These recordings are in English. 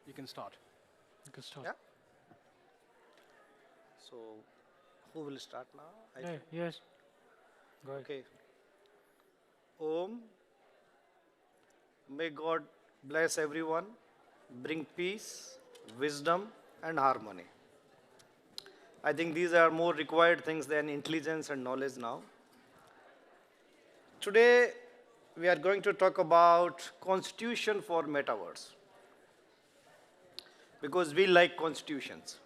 You can start. You can start. Yeah. So, who will start now? Yes. Go ahead. Okay. Om. May God bless everyone, bring peace, wisdom, and harmony. I think these are more required things than intelligence and knowledge now. Today, we are going to talk about constitution for Metaverse. Because we like constitutions.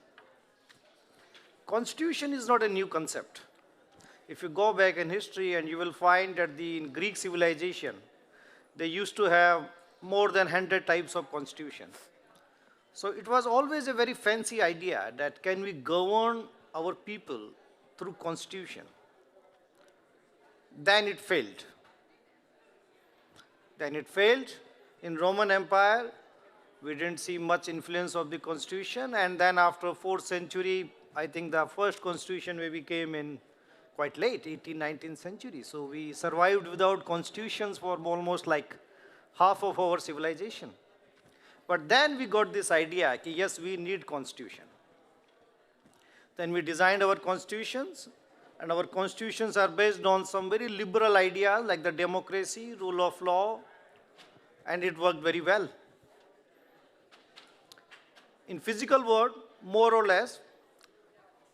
Constitution is not a new concept. If you go back in history, and you will find that in Greek civilization, they used to have more than 100 types of constitution. So it was always a very fancy idea that can we govern our people through constitution. Then it failed. In Roman Empire, we didn't see much influence of the constitution, and then after 4th century, I think the first constitution maybe came in quite late, 18th, 19th century. So we survived without constitutions for almost like half of our civilization. But then we got this idea, yes, we need constitution. Then we designed our constitutions, and our constitutions are based on some very liberal ideas like the democracy, rule of law, and it worked very well. In physical world, more or less,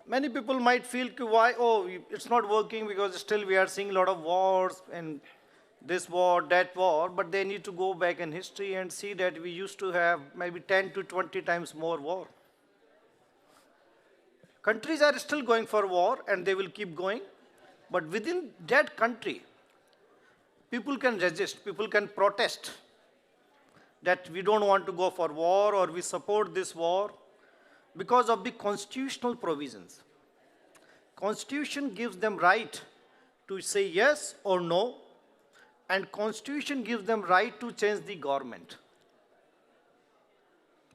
many people might feel why, it's not working because still we are seeing a lot of wars and this war, that war, but they need to go back in history and see that we used to have maybe 10 to 20 times more war. Countries are still going for war and they will keep going, but within that country, people can resist, people can protest that we don't want to go for war or we support this war because of the constitutional provisions. Constitution gives them right to say yes or no, and constitution gives them right to change the government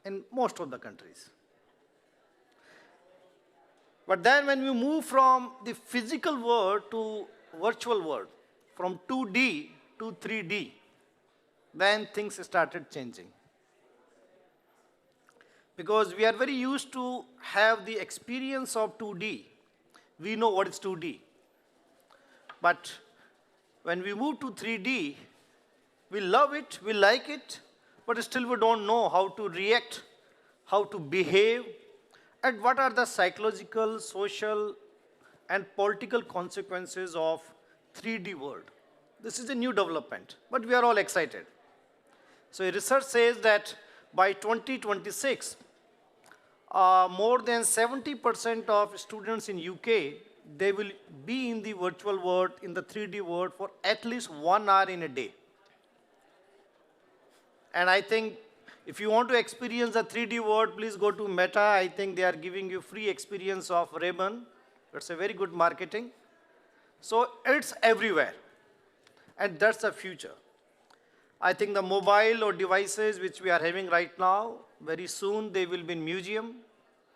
in most of the countries. But then when we move from the physical world to virtual world, from 2D to 3D, then things started changing. Because we are very used to have the experience of 2D. We know what is 2D. But when we move to 3D, we love it, we like it, but still we don't know how to react, how to behave, and what are the psychological, social, and political consequences of 3D world. This is a new development, but we are all excited. So research says that by 2026, more than 70% of students in UK, they will be in the virtual world, in the 3D world for at least 1 hour in a day. And I think if you want to experience the 3D world, please go to Meta. I think they are giving you free experience of Ray-Ban. It's a very good marketing. So it's everywhere. And that's the future. I think the mobile or devices which we are having right now, very soon they will be in museum.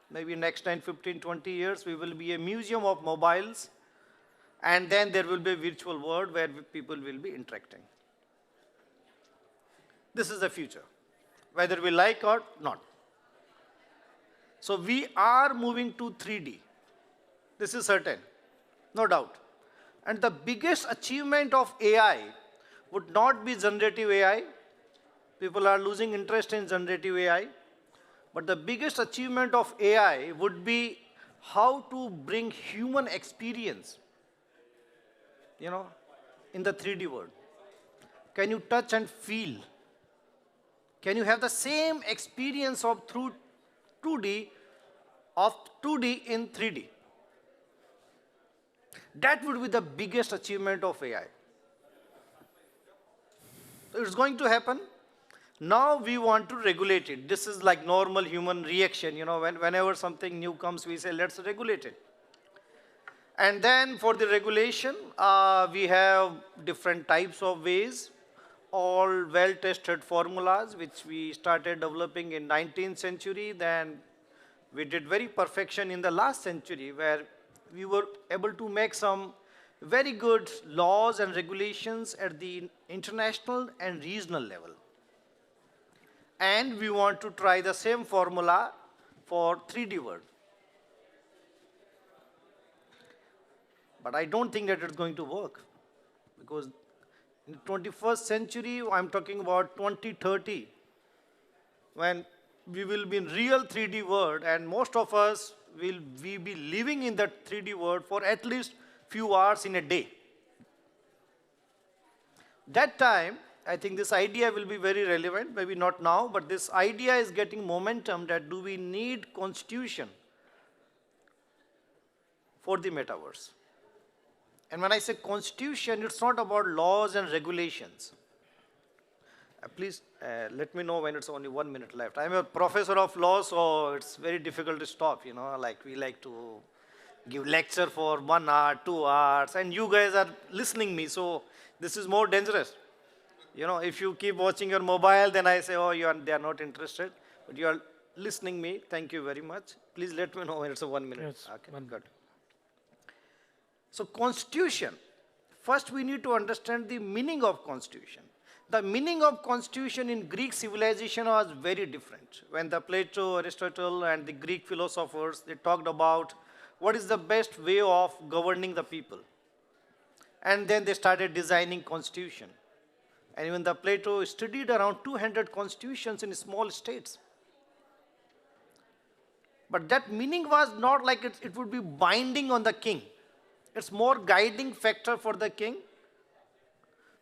Maybe next 10, 15, 20 years, we will be a museum of mobiles. And then there will be a virtual world where people will be interacting. This is the future, whether we like or not. So we are moving to 3D. This is certain, no doubt. And the biggest achievement of AI would not be generative AI. People are losing interest in generative AI. But the biggest achievement of AI would be how to bring human experience, in the 3D world. Can you touch and feel? Can you have the same experience of through 2D in 3D? That would be the biggest achievement of AI. It's going to happen. Now we want to regulate it. This is like normal human reaction. Whenever something new comes, we say, let's regulate it. And then for the regulation, we have different types of ways, all well-tested formulas, which we started developing in 19th century. Then we did very perfection in the last century, where we were able to make some very good laws and regulations at the international and regional level. And we want to try the same formula for 3D world. But I don't think that it's going to work, because in the 21st century, I'm talking about 2030, when we will be in real 3D world, and most of us will be living in that 3D world for at least few hours in a day. That time, I think this idea will be very relevant, maybe not now, but this idea is getting momentum that do we need constitution for the metaverse? And when I say constitution, it's not about laws and regulations. Please let me know when it's only 1 minute left. I'm a professor of law, so it's very difficult to stop, like we like to give lecture for 1 hour, 2 hours, and you guys are listening me, so this is more dangerous. If you keep watching your mobile, then I say, oh, they are not interested, but you are listening me. Thank you very much. Please let me know when it's a 1 minute. Yes, okay, good. So constitution, first we need to understand the meaning of constitution. The meaning of constitution in Greek civilization was very different. When the Plato, Aristotle, and the Greek philosophers, they talked about what is the best way of governing the people. And then they started designing constitution. And even the Plato studied around 200 constitutions in small states. But that meaning was not like it would be binding on the king. It's more guiding factor for the king.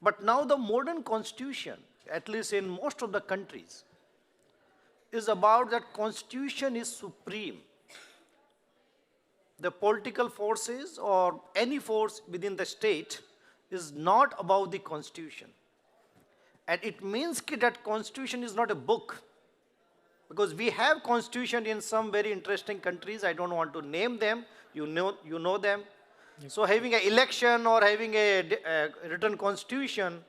But now the modern constitution, at least in most of the countries, is about that constitution is supreme. The political forces or any force within the state is not above the constitution. And it means that constitution is not a book. Because we have constitution in some very interesting countries. I don't want to name them. You know them. Yep. So having an election or having a written constitution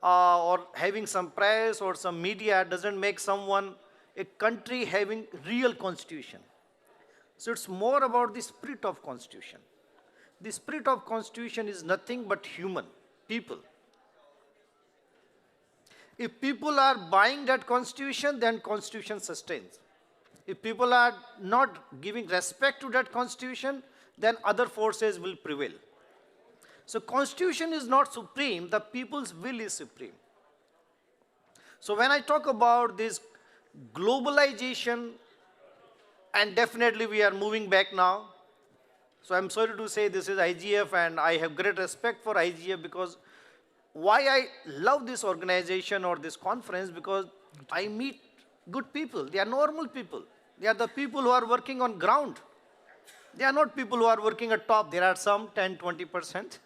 or having some press or some media doesn't make someone, a country having real constitution. So it's more about the spirit of constitution. The spirit of constitution is nothing but human, people. If people are buying that constitution, then constitution sustains. If people are not giving respect to that constitution, then other forces will prevail. So constitution is not supreme, the people's will is supreme. So when I talk about this globalization, and definitely we are moving back now. So I'm sorry to say this is IGF, and I have great respect for IGF, because why I love this organization or this conference, because I meet good people. They are normal people. They are the people who are working on ground. They are not people who are working at top. There are some 10, 20%.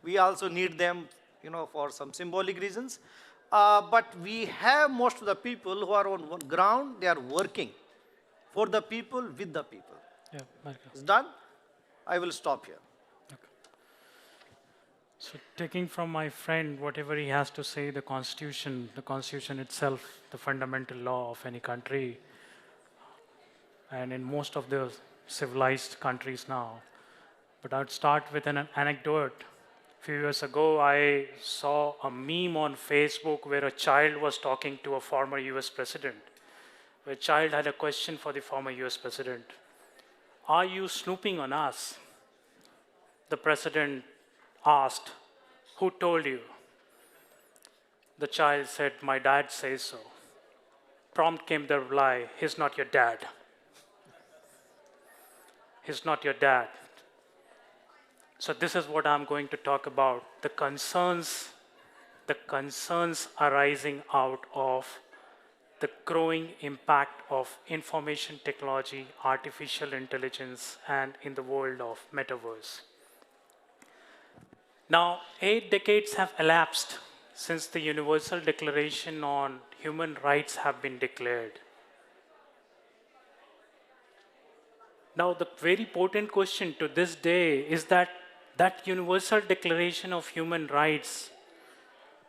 We also need them, for some symbolic reasons. But we have most of the people who are on ground. They are working for the people, with the people. Yeah, it's done. I will stop here. Okay. So taking from my friend whatever he has to say, the constitution itself, the fundamental law of any country, and in most of the civilized countries now. But I'd start with an anecdote. A few years ago, I saw a meme on Facebook where a child was talking to a former US president. Where a child had a question for the former US president. Are you snooping on us? The president asked, who told you? The child said, my dad says so. Prompt came the reply, he's not your dad. He's not your dad. So this is what I'm going to talk about, the concerns arising out of the growing impact of information technology, artificial intelligence, and in the world of Metaverse. Now, 8 decades have elapsed since the Universal Declaration on Human Rights have been declared. Now, the very potent question to this day is that Universal Declaration of Human Rights,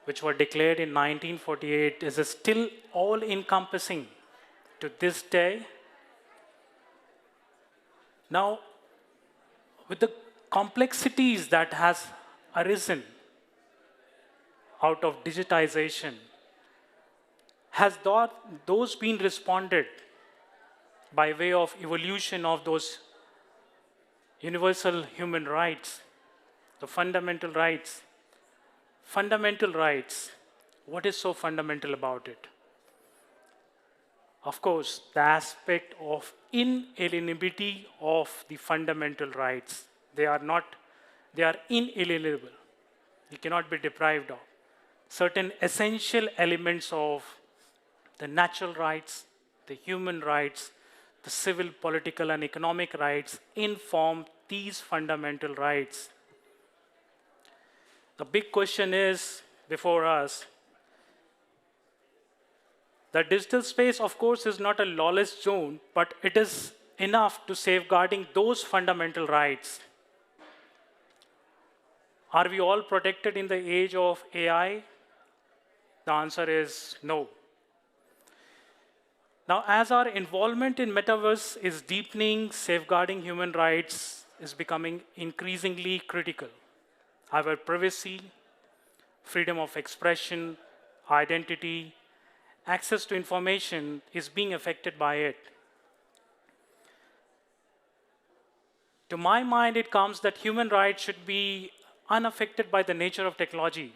which were declared in 1948, is still all-encompassing to this day. Now, with the complexities that has arisen out of digitization, has those been responded by way of evolution of those universal human rights, the fundamental rights? Fundamental rights, what is so fundamental about it? Of course, the aspect of inalienability of the fundamental rights. They are inalienable. You cannot be deprived of. Certain essential elements of the natural rights, the human rights, the civil, political, and economic rights inform these fundamental rights. The big question is before us, the digital space, of course, is not a lawless zone, but it is enough to safeguarding those fundamental rights. Are we all protected in the age of AI? The answer is no. Now, as our involvement in Metaverse is deepening, safeguarding human rights is becoming increasingly critical. Our privacy, freedom of expression, identity, access to information is being affected by it. To my mind, it comes that human rights should be unaffected by the nature of technology.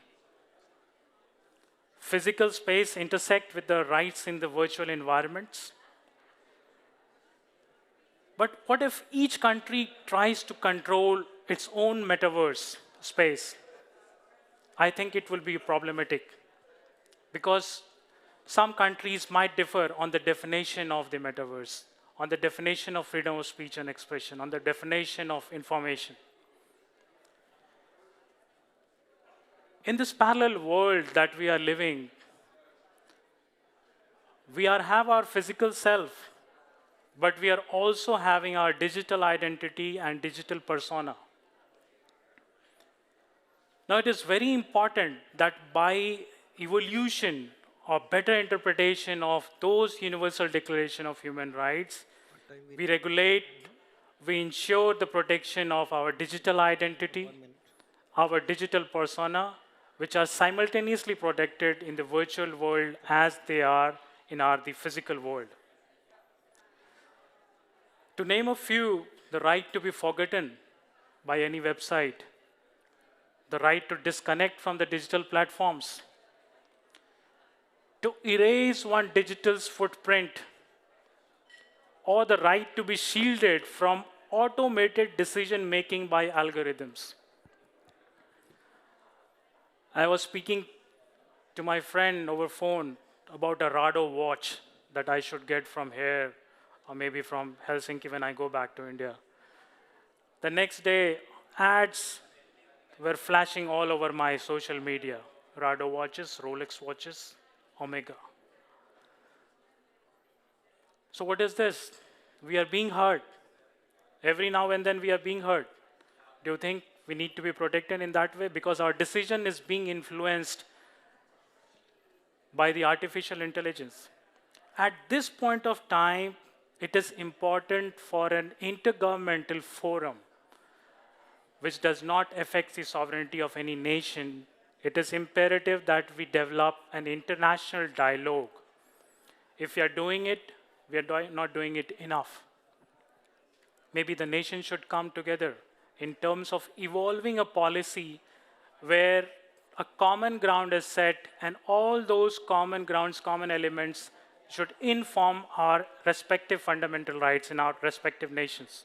Physical space intersect with the rights in the virtual environments. But what if each country tries to control its own metaverse space? I think it will be problematic because some countries might differ on the definition of the metaverse, on the definition of freedom of speech and expression, on the definition of information. In this parallel world that we are living, we have our physical self, but we are also having our digital identity and digital persona. Now, it is very important that by evolution or better interpretation of those Universal Declaration of Human Rights, we regulate, we ensure the protection of our digital identity, our digital persona, which are simultaneously protected in the virtual world as they are in the physical world. To name a few, the right to be forgotten by any website, the right to disconnect from the digital platforms, to erase one digital's footprint, or the right to be shielded from automated decision-making by algorithms. I was speaking to my friend over phone about a Rado watch that I should get from here or maybe from Helsinki when I go back to India. The next day, ads were flashing all over my social media. Rado watches, Rolex watches, Omega. So what is this? We are being heard. Every now and then we are being heard. Do you think we need to be protected in that way? Because our decision is being influenced by the artificial intelligence. At this point of time, it is important for an intergovernmental forum which does not affect the sovereignty of any nation. It is imperative that we develop an international dialogue. If we are doing it, we are not doing it enough. Maybe the nation should come together in terms of evolving a policy where a common ground is set and all those common grounds, common elements should inform our respective fundamental rights in our respective nations.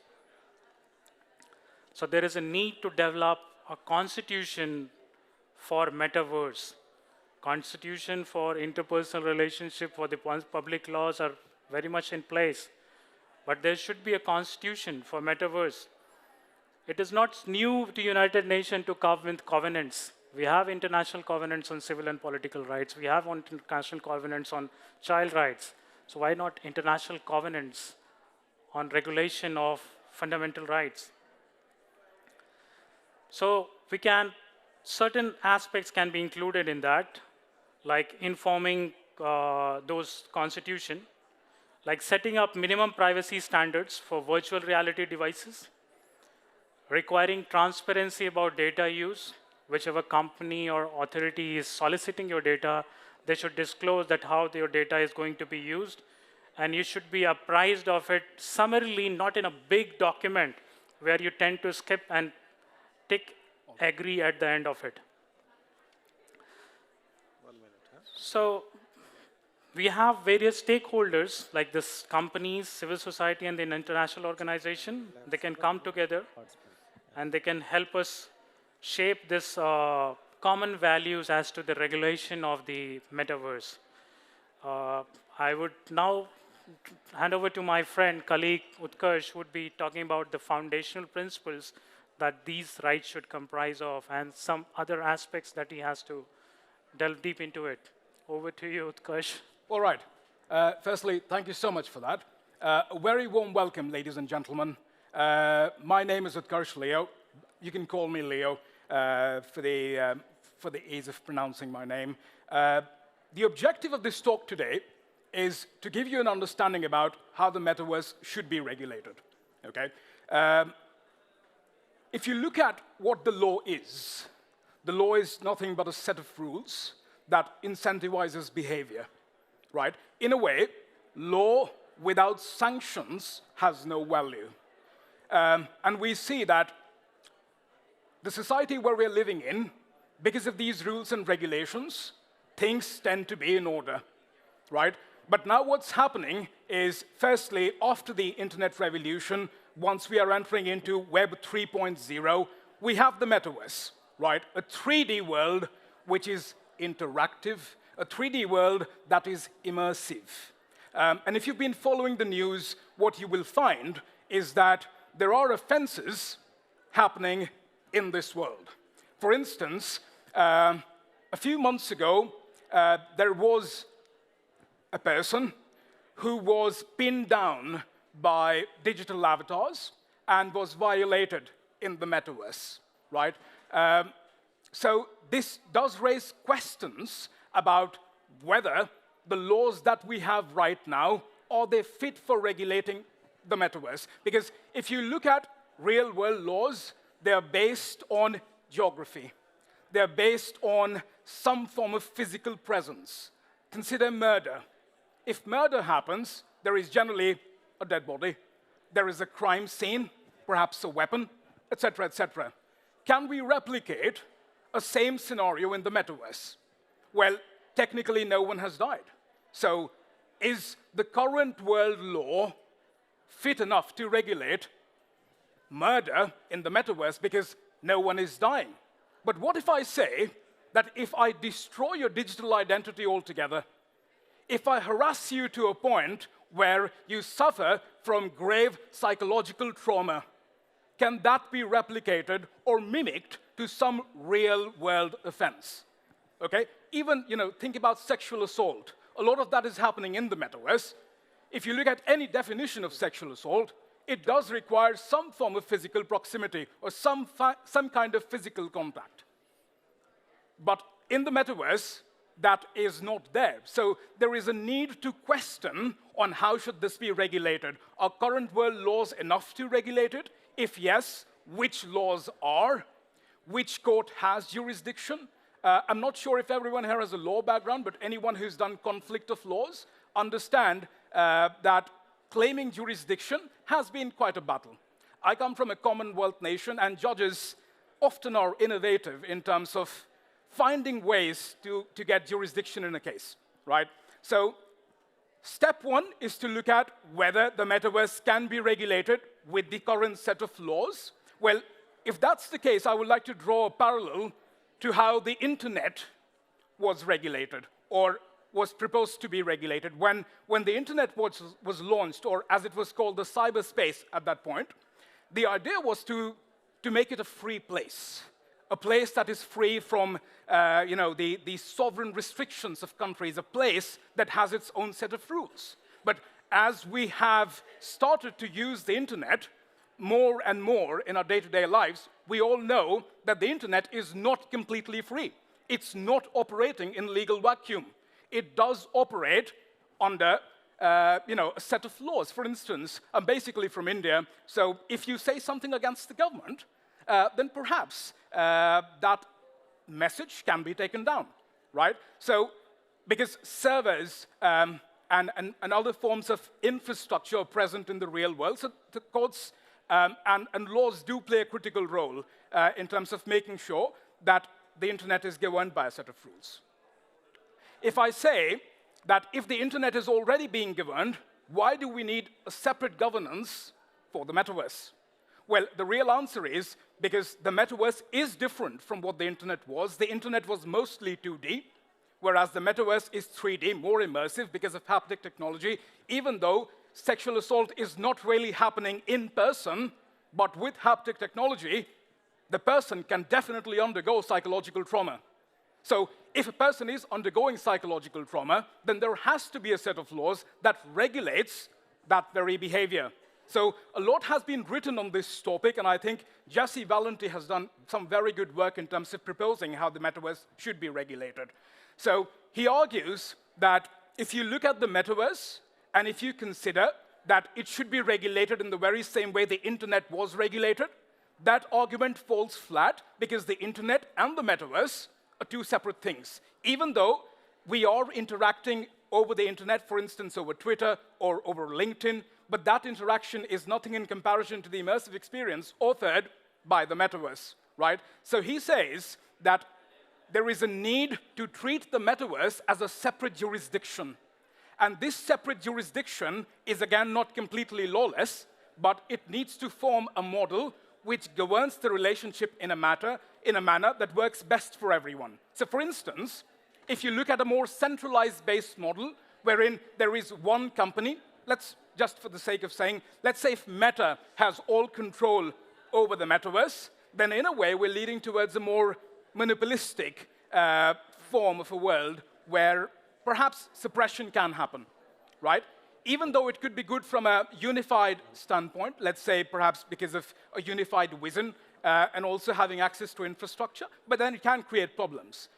So there is a need to develop a constitution for metaverse. Constitution for interpersonal relationship, for the public laws are very much in place. But there should be a constitution for metaverse. It is not new to United Nations to come with covenants. We have international covenants on civil and political rights. We have international covenants on child rights. So why not international covenants on regulation of fundamental rights? So certain aspects can be included in that, like informing those constitution, like setting up minimum privacy standards for virtual reality devices, requiring transparency about data use, whichever company or authority is soliciting your data, they should disclose that how your data is going to be used, and you should be apprised of it summarily, not in a big document where you tend to skip and tick agree at the end of it. So we have various stakeholders like this companies, civil society, and an international organization. They can come together and they can help us shape this common values as to the regulation of the metaverse. I would now hand over to my friend, colleague Utkarsh, who would be talking about the foundational principles that these rights should comprise of and some other aspects that he has to delve deep into it. Over to you, Utkarsh. All right. Firstly, thank you so much for that. A very warm welcome, ladies and gentlemen. My name is Utkarsh Leo. You can call me Leo for the ease of pronouncing my name. The objective of this talk today is to give you an understanding about how the metaverse should be regulated. Okay? If you look at what the law is nothing but a set of rules that incentivizes behavior, right? In a way, law without sanctions has no value. And we see that the society where we're living in, because of these rules and regulations, things tend to be in order, right? But now what's happening is, firstly, after the internet revolution, once we are entering into Web 3.0, we have the metaverse, right? A 3D world which is interactive, a 3D world that is immersive. And if you've been following the news, what you will find is that there are offenses happening in this world. For instance, a few months ago, there was a person who was pinned down by digital avatars and was violated in the metaverse, right? So this does raise questions about whether the laws that we have right now, are they fit for regulating the metaverse? Because if you look at real-world laws, they're based on geography. They're based on some form of physical presence. Consider murder. If murder happens, there is generally a dead body. There is a crime scene, perhaps a weapon, etc., etc. Can we replicate a same scenario in the metaverse? Well, technically, no one has died. So is the current world law fit enough to regulate murder in the metaverse because no one is dying? But what if I say that if I destroy your digital identity altogether, if I harass you to a point where you suffer from grave psychological trauma, can that be replicated or mimicked to some real-world offense? Okay? Even, think about sexual assault. A lot of that is happening in the metaverse. If you look at any definition of sexual assault, it does require some form of physical proximity or some kind of physical contact. But in the metaverse, that is not there. So there is a need to question on how should this be regulated. Are current world laws enough to regulate it? If yes, which laws are? Which court has jurisdiction? I'm not sure if everyone here has a law background, but anyone who's done conflict of laws understand that claiming jurisdiction has been quite a battle. I come from a Commonwealth nation, and judges often are innovative in terms of finding ways to get jurisdiction in a case, right? So step one is to look at whether the metaverse can be regulated with the current set of laws. Well, if that's the case, I would like to draw a parallel to how the internet was regulated or was proposed to be regulated. When the internet was launched, or as it was called, the cyberspace at that point, the idea was to make it a free place, a place that is free from the sovereign restrictions of countries, a place that has its own set of rules. But as we have started to use the internet more and more in our day-to-day lives, we all know that the internet is not completely free. It's not operating in legal vacuum. It does operate under a set of laws. For instance, I'm basically from India, so if you say something against the government, then perhaps that message can be taken down, right? So, because servers and other forms of infrastructure are present in the real world, so the courts and laws do play a critical role in terms of making sure that the internet is governed by a set of rules. If I say that if the internet is already being governed, why do we need a separate governance for the metaverse? Well, the real answer is because the metaverse is different from what the internet was. The internet was mostly 2D, whereas the metaverse is 3D, more immersive because of haptic technology, even though sexual assault is not really happening in person, but with haptic technology, the person can definitely undergo psychological trauma. So if a person is undergoing psychological trauma, then there has to be a set of laws that regulates that very behavior. So a lot has been written on this topic, and I think Jesse Valenti has done some very good work in terms of proposing how the metaverse should be regulated. So he argues that if you look at the metaverse, and if you consider that it should be regulated in the very same way the internet was regulated, that argument falls flat because the internet and the metaverse are two separate things. Even though we are interacting over the internet, for instance, over Twitter or over LinkedIn, but that interaction is nothing in comparison to the immersive experience offered by the metaverse, right? So he says that there is a need to treat the metaverse as a separate jurisdiction. And this separate jurisdiction is, again, not completely lawless, but it needs to form a model which governs the relationship in a manner that works best for everyone. So, for instance, if you look at a more centralized based model, wherein there is one company, let's, just for the sake of saying, let's say if Meta has all control over the metaverse, then in a way we're leading towards a more monopolistic form of a world where perhaps suppression can happen, right? Even though it could be good from a unified standpoint, let's say perhaps because of a unified vision and also having access to infrastructure, but then it can create problems.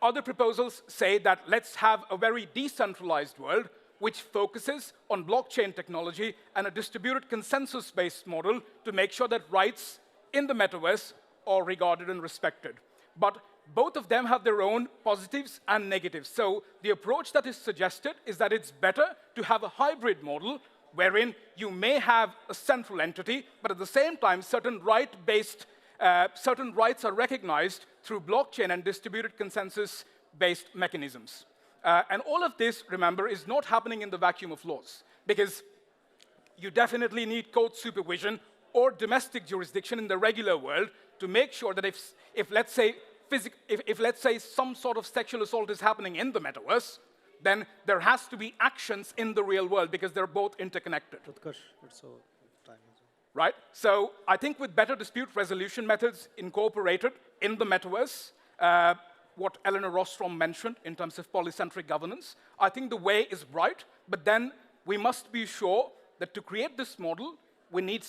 Other proposals say that let's have a very decentralized world which focuses on blockchain technology and a distributed consensus-based model to make sure that rights in the metaverse are regarded and respected. But both of them have their own positives and negatives. So the approach that is suggested is that it's better to have a hybrid model wherein you may have a central entity, but at the same time, certain rights are recognized through blockchain and distributed consensus-based mechanisms. And all of this, remember, is not happening in the vacuum of laws, because you definitely need court supervision or domestic jurisdiction in the regular world to make sure that if let's say some sort of sexual assault is happening in the metaverse, then there has to be actions in the real world because they're both interconnected. Right? So I think with better dispute resolution methods incorporated in the metaverse, what Eleanor Rostrom mentioned in terms of polycentric governance, I think the way is right, but then we must be sure that to create this model, we need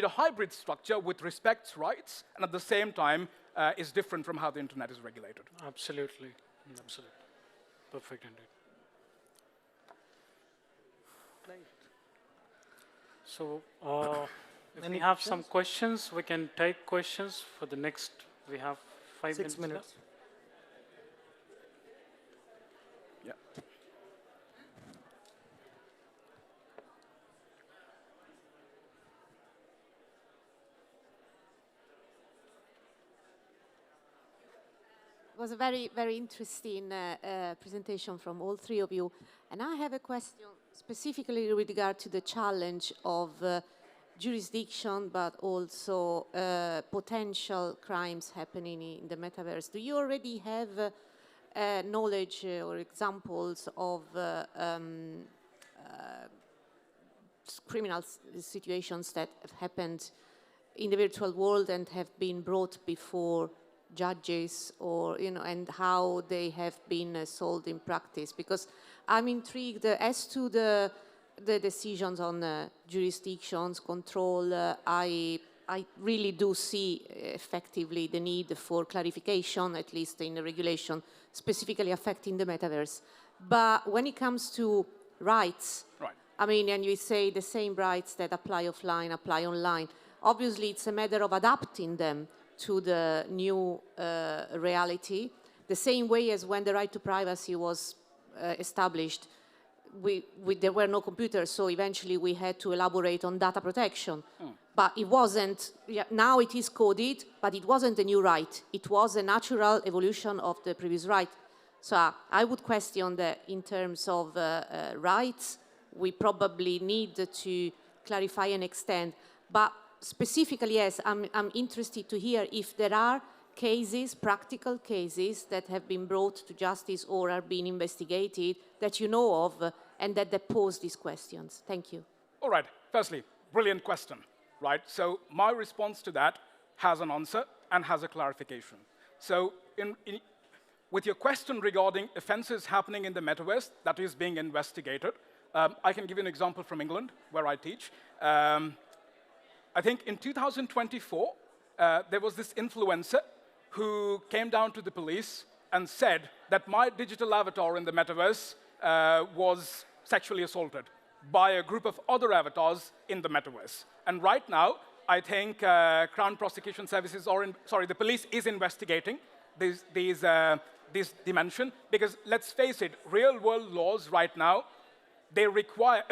a hybrid structure which respects rights and at the same time is different from how the internet is regulated. Absolutely. Absolutely. Perfect indeed. So, if we have some questions, we can take questions for the next, we have 6 minutes left. Yeah. It was a very, very interesting presentation from all three of you. And I have a question specifically with regard to the challenge of jurisdiction, but also potential crimes happening in the metaverse. Do you already have knowledge or examples of criminal situations that have happened in the virtual world and have been brought before judges, or and how they have been solved in practice? Because I'm intrigued as to the decisions on jurisdictions, control. I really do see effectively the need for clarification, at least in the regulation, specifically affecting the metaverse. But when it comes to rights, right. I mean, and you say the same rights that apply offline apply online. Obviously, it's a matter of adapting them. to the new reality. The same way as when the right to privacy was established, there were no computers, so eventually we had to elaborate on data protection. But it wasn't, now it is coded, but it wasn't a new right. It was a natural evolution of the previous right. So I would question that in terms of rights, we probably need to clarify and extend. But specifically, yes, I'm interested to hear if there are cases, practical cases that have been brought to justice or are being investigated that you know of and that pose these questions. Thank you. All right. Firstly, brilliant question, right? So my response to that has an answer and has a clarification. So with your question regarding offenses happening in the metaverse that is being investigated, I can give you an example from England, where I teach. I think in 2024, there was this influencer who came down to the police and said that my digital avatar in the metaverse was sexually assaulted by a group of other avatars in the metaverse. And right now, I think Crown Prosecution Services, the police is investigating this dimension, because let's face it, real-world laws right now, they require,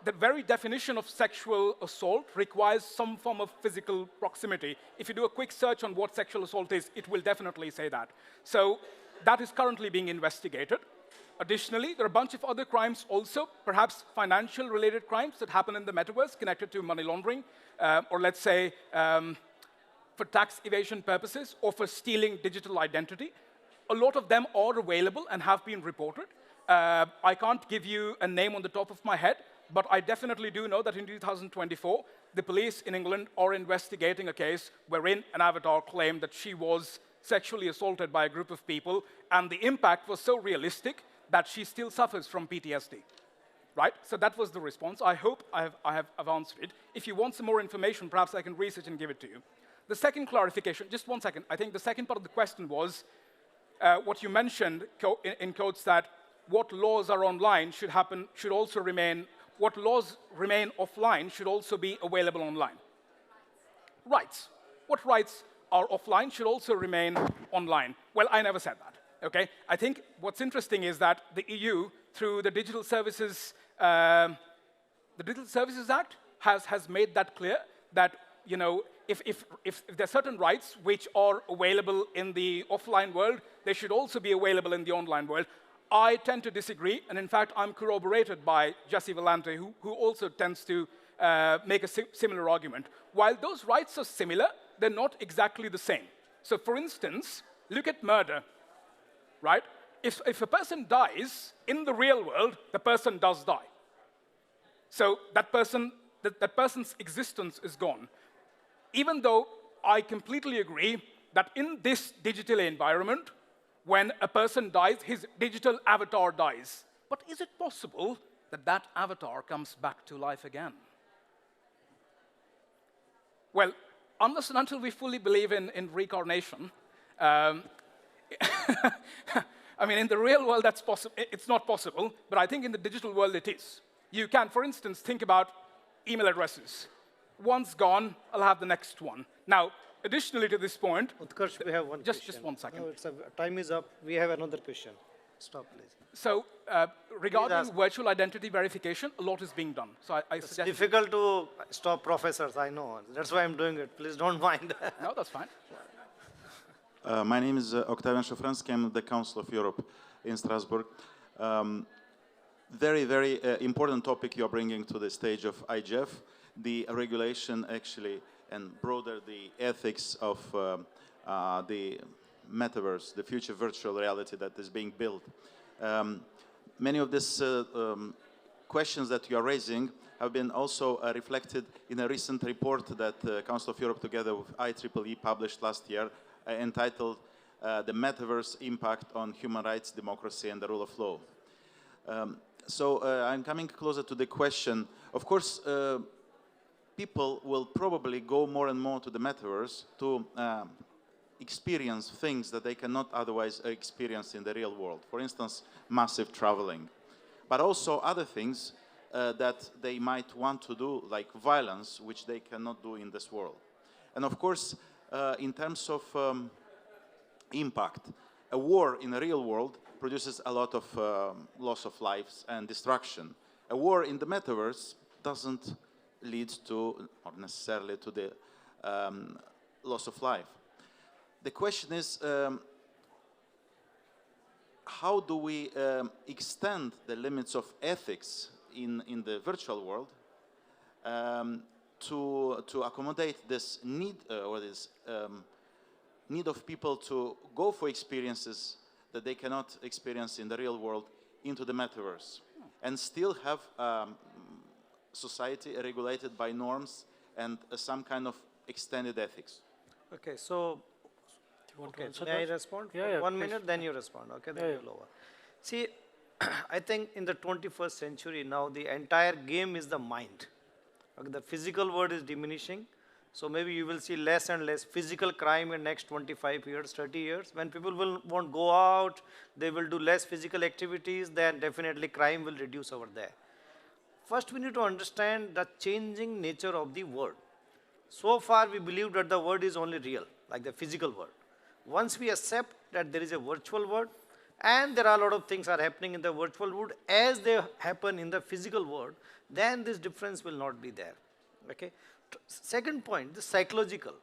the very definition of sexual assault requires some form of physical proximity. If you do a quick search on what sexual assault is, it will definitely say that. So that is currently being investigated. Additionally, there are a bunch of other crimes also, perhaps financial-related crimes that happen in the metaverse connected to money laundering, or let's say for tax evasion purposes or for stealing digital identity. A lot of them are available and have been reported. I can't give you a name on the top of my head, but I definitely do know that in 2024, the police in England are investigating a case wherein an avatar claimed that she was sexually assaulted by a group of people, and the impact was so realistic that she still suffers from PTSD. Right? So that was the response. I hope I have answered it. If you want some more information, perhaps I can research and give it to you. The second clarification, just one second. I think the second part of the question was what you mentioned in quotes, that what laws are online should also remain, what laws remain offline should also be available online. Rights. What rights are offline should also remain online. Well, I never said that. Okay? I think what's interesting is that the EU, through the Digital Services Act, has made that clear that, if there are certain rights which are available in the offline world, they should also be available in the online world. I tend to disagree, and in fact, I'm corroborated by Jesse Vellante, who also tends to make a similar argument. While those rights are similar, they're not exactly the same. So for instance, look at murder, right? If a person dies in the real world, the person does die. So that person's existence is gone. Even though I completely agree that in this digital environment, when a person dies, his digital avatar dies. But is it possible that that avatar comes back to life again? Well, unless and until we fully believe in reincarnation, in the real world, it's not possible, but I think in the digital world it is. You can, for instance, think about email addresses. One's gone, I'll have the next one. Now, additionally to this point, Utkarsh, we have one question. Just 1 second. No, time is up. We have another question. Stop, please. So, regarding virtual identity verification, a lot is being done. So I suggest... It's difficult to stop professors, I know. That's why I'm doing it. Please don't mind. No, that's fine. My name is Octavian Shofransky. I'm the Council of Europe in Strasbourg. Very, very important topic you're bringing to the stage of IGF, the regulation actually, and broader the ethics of the metaverse, the future virtual reality that is being built. Many of these questions that you are raising have been also reflected in a recent report that the Council of Europe together with IEEE published last year, entitled The Metaverse Impact on Human Rights, Democracy and the Rule of Law. So I'm coming closer to the question. Of course, people will probably go more and more to the metaverse to experience things that they cannot otherwise experience in the real world. For instance, massive traveling. But also other things that they might want to do, like violence, which they cannot do in this world. And of course, in terms of impact. A war in the real world produces a lot of loss of lives and destruction. A war in the metaverse doesn't lead to, or necessarily to the loss of life. The question is, how do we extend the limits of ethics in the virtual world to accommodate this need or this need of people to go for experiences that they cannot experience in the real world into the metaverse, and still have society regulated by norms and some kind of extended ethics? Okay, so okay, may I respond? Yeah, One please. minute, then you respond. Okay, then Yeah, you'll over. See, I think in the 21st century now, the entire game is the mind. Okay, the physical world is diminishing. So maybe you will see less and less physical crime in next 25 years, 30 years. When people won't go out, they will do less physical activities, then definitely crime will reduce over there. First, we need to understand the changing nature of the world. So far, we believe that the world is only real, like the physical world. Once we accept that there is a virtual world, and there are a lot of things are happening in the virtual world as they happen in the physical world, then this difference will not be there. Okay. Second point, the psychological.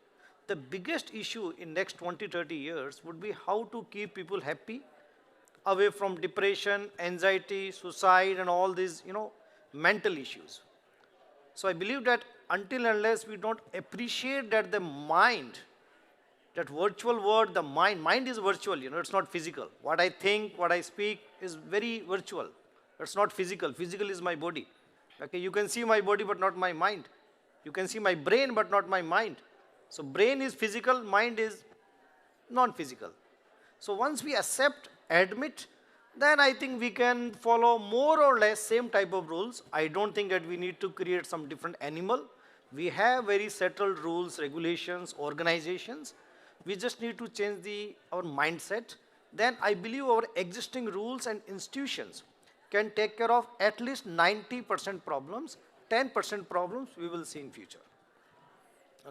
The biggest issue in next 20, 30 years would be how to keep people happy, away from depression, anxiety, suicide, and all these, mental issues. So I believe that until and unless we don't appreciate that the mind, that virtual world, the mind is virtual, it's not physical. What I think, what I speak is very virtual. It's not physical. Physical is my body. Okay, you can see my body, but not my mind. You can see my brain, but not my mind. So brain is physical, mind is non-physical. So once we accept, admit, then I think we can follow more or less same type of rules. I don't think that we need to create some different animal. We have very settled rules, regulations, organizations. We just need to change our mindset. Then I believe our existing rules and institutions can take care of at least 90% problems. 10% problems we will see in future.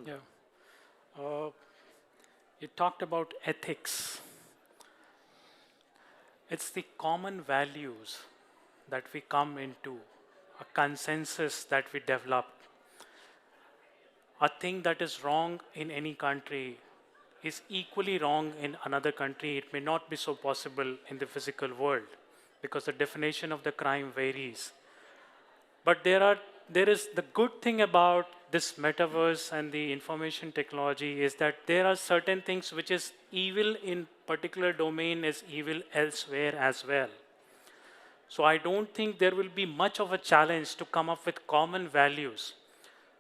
Yeah. You talked about ethics. It's the common values that we come into, a consensus that we develop. A thing that is wrong in any country is equally wrong in another country. It may not be so possible in the physical world because the definition of the crime varies. But there is the good thing about this metaverse and the information technology is that there are certain things which is evil in particular domain is evil elsewhere as well. So I don't think there will be much of a challenge to come up with common values.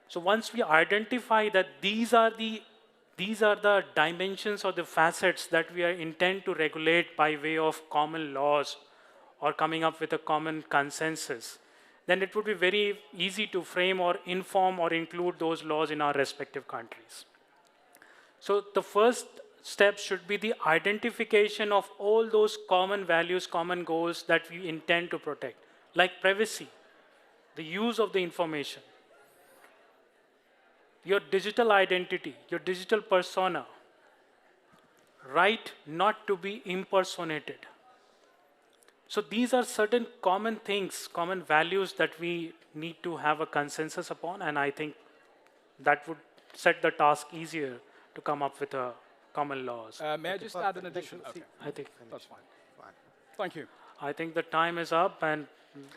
So once we identify that these are the dimensions or the facets that we are intend to regulate by way of common laws or coming up with a common consensus, then it would be very easy to frame or inform or include those laws in our respective countries. So the first step should be the identification of all those common values, common goals that we intend to protect, like privacy, the use of the information, your digital identity, your digital persona, right not to be impersonated. So these are certain common things, common values that we need to have a consensus upon, and I think that would set the task easier to come up with a common laws. May I just add an addition? Okay, I think that's fine. Thank you. I think the time is up, and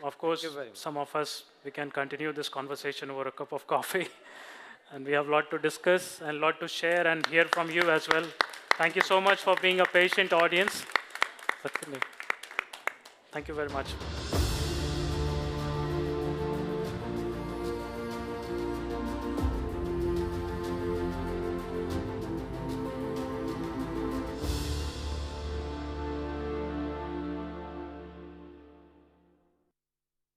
of course, some of us, we can continue this conversation over a cup of coffee. And we have a lot to discuss and a lot to share and hear from you as well. Thank you so much for being a patient audience. Thank you very much.